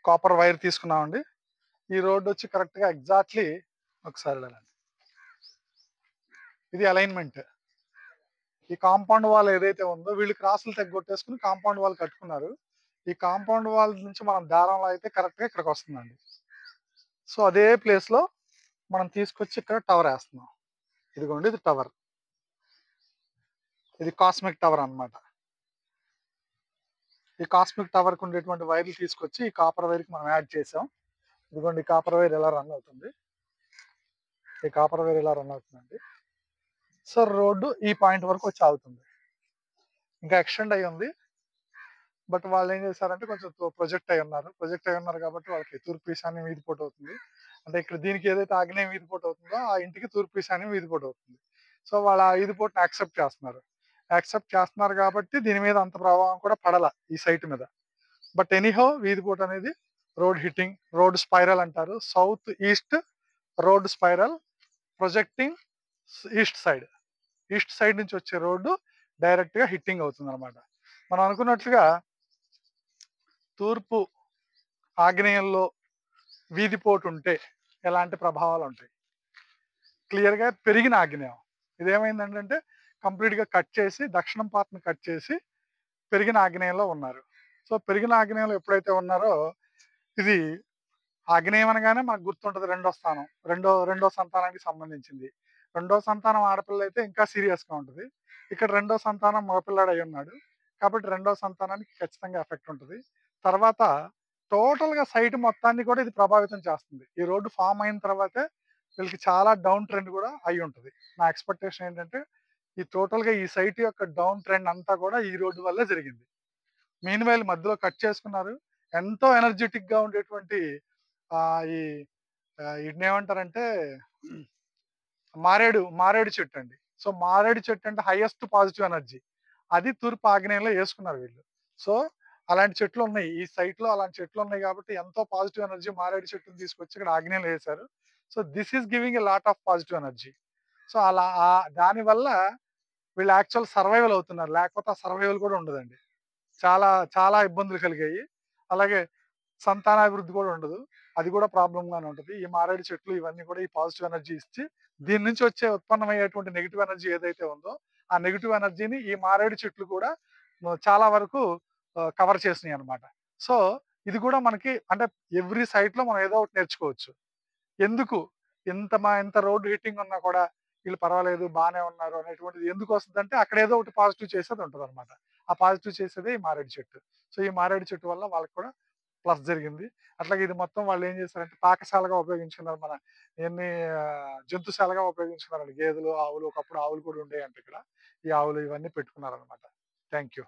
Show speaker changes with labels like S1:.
S1: Copper wire తీసుకున్నామండి. ఈ road వచ్చి కరెక్ట్‌గా ఎగ్జాక్ట్‌లీ ఒకసారి వెళ్ళండి. ఇది అలైన్‌మెంట్. ఈ కాంపౌండ్ వాల్ ఏదైతే ఉందో వీళ్ళు క్రాసులు తెగ్గొట్టేసుకొని కాంపౌండ్ వాల్ కట్టుకున్నారు. ఈ కాంపౌండ్ వాల్ నుంచి మనం దారం లాగితే కరెక్ట్‌గా ఇక్కడికొస్తుందండి. సో, అదే ప్లేస్‌లో మనం తీసుకొచ్చి ఇక్కడ టవర్ ఏస్తున్నాం. ఇదిగోండి ఇది టవర్. ఇది కాస్మిక్ టవర్ అన్నమాట. ఈ కాస్మిక్ టవర్‌కి ఉండేటువంటి వైర్లు తీసుకొచ్చి ఈ కాపర్ వైర్‌కి మనం యాడ్ చేసాం. ఇదిగోండి ఈ కాపర్ వైర్ ఎలా రన్ అవుతుంది. ఈ కాపర్ వైర్ ఇలా రన్ అవుతుందండి. సో, రోడ్డు ఈ పాయింట్ వరకు వచ్చి ఆగుతుంది. ఇంకా ఎక్స్టెండ్ అయ్యి ఉంది. బట్ వాళ్ళేం చేశారంటే కొంచెం ప్రొజెక్ట్ అయ్యి ఉన్నారు. ప్రొజెక్ట్ అయ్యి ఉన్నారు కాబట్టి వాళ్ళకి తూర్పు ఈశాన్యం వీధిపోటు అవుతుంది. అంటే ఇక్కడ దీనికి ఏదైతే ఆగ్నేయం వీధిపోటు అవుతుందో ఆ ఇంటికి తూర్పు ఈశాన్యం వీధిపోటు అవుతుంది. సో, వాళ్ళు ఆ వీధిపోటుని యాక్సెప్ట్ చేస్తున్నారు. యాక్సెప్ట్ చేస్తున్నారు కాబట్టి దీని మీద అంత ప్రభావం కూడా పడల ఈ సైట్ మీద. బట్ ఎనీహౌ వీధిపోటు అనేది రోడ్ హిట్టింగ్, రోడ్ స్పైరల్ అంటారు. South east road spiral projecting east side. East side నుంచి వచ్చే రోడ్డు డైరెక్ట్‌గా హిట్టింగ్ అవుతుందన్నమాట. మనం అనుకున్నట్లుగా తూర్పు ఆగ్నేయంలో వీధిపోటు ఉంటే ఎలాంటి ప్రభావాలుంటాయి? క్లియర్‌గా పెరిగిన ఆగ్నేయం. ఇదేమైందంటే కంప్లీట్‌గా కట్ చేసి దక్షిణం పార్ట్‌ని కట్ చేసి పెరిగిన ఆగ్నేయంలో ఉన్నారు. సో, పెరిగిన ఆగ్నేయంలో ఎప్పుడైతే ఉన్నారో ఇది ఆగ్నేయం అనగానే మనకు గుర్తుంటది రెండో స్థానం. రెండో సంతానానికి సంబంధించింది. రెండో సంతానం ఆడపిల్లయితే ఇంకా సీరియస్‌గా ఉంటది. ఇక్కడ రెండో సంతానం మగపిల్లాడు అయ్యున్నాడు. కాబట్టి రెండో సంతానానికి ఖచ్చితంగా ఎఫెక్ట్ ఉంటది. తర్వాత టోటల్‌గా సైట్ మొత్తాన్ని కూడా ఇది ప్రభావితం చేస్తుంది. ఈ రోడ్డు ఫార్మ్ అయిన తర్వాతే వీళ్ళకి చాలా డౌన్ ట్రెండ్ కూడా అయ్యుంటది. నా ఎక్స్‌పెక్టేషన్ ఏంటంటే ఈ టోటల్‌గా ఈ సైట్ యొక్క డౌన్ ట్రెండ్ అంతా కూడా ఈ రోడ్డు వల్లే జరిగింది. మీన్‌వైల్ మధ్యలో కట్ చేసుకున్నారు. ఎంతో ఎనర్జిటిక్‌గా ఉండేటువంటి ఈ ఈటినేమంటారంటే మారేడు చెట్టండి. సో, మారేడు చెట్టు అంటే హైయెస్ట్ పాజిటివ్ ఎనర్జీ. అది తూర్పు ఆగ్నేయంలో యేసుకున్నారు వీళ్ళు. సో, అలాంటి చెట్లున్నాయి. ఈ సైట్‌లో అలాంటి చెట్లున్నాయి గాబట్టి ఎంతో పాజిటివ్ ఎనర్జీ మారేడు చెట్టుని తీసుకొచ్చి ఇక్కడ ఆగ్నేయంలో యేశారు. So, this is giving a lot of positive energy. So, అలా దానివల్ల వీళ్ళు యాక్చువల్ సర్వైవల్ అవుతున్నారు. లేకపోతే ఆ సర్వైవల్ కూడా ఉండదండి. చాలా, చాలా ఇబ్బందులు కలిగాయి. అలాగే సంతానాభివృద్ధి కూడా ఉండదు. అది కూడా ప్రాబ్లమ్‌గానే ఉంటది. ఈ మారేడు చెట్లు ఇవన్నీ కూడా ఈ పాజిటివ్ ఎనర్జీ ఇచ్చి, దీని నుంచి వచ్చే ఉత్పన్నమయ్యేటువంటి నెగెటివ్ ఎనర్జీ ఏదైతే ఉందో, ఆ నెగెటివ్ ఎనర్జీని ఈ మారేడు చెట్లు కూడా చాలా వరకు కవర్ చేసినాయన్నమాట. సో, ఇది కూడా మనకి అంటే ఎవ్రి సైట్‌లో మనం ఏదో ఒకటి నేర్చుకోవచ్చు. ఎందుకు ఇంత రోడ్ హిట్టింగ్ ఉన్నా కూడా వీళ్ళు పర్వాలేదు బానే ఉన్నారు అనేటువంటిది ఎందుకొస్తదంటే అక్కడ ఏదో ఒకటి పాజిటివ్ చేసేది ఉంటదన్నమాట. ఆ పాజిటివ్ చేసేదే ఈ మారేడు చెట్టు. సో, ఈ మారేడు చెట్టు వల్ల వాళ్ళకి కూడా ప్లస్ జరిగింది. అట్లాగే ఇది మొత్తం వాళ్ళేం చేశారంటే పాకశాలగా ఉపయోగించుకున్నారు. ఎన్ని జంతుశాలగా ఉపయోగించుకున్నారండి. గేదెలు, ఆవులు ఒకప్పుడు ఆవులు కూడా ఉండేయంట ఇక్కడ. ఈ ఆవులు ఇవన్నీ పెట్టుకున్నారనమాట. Thank you.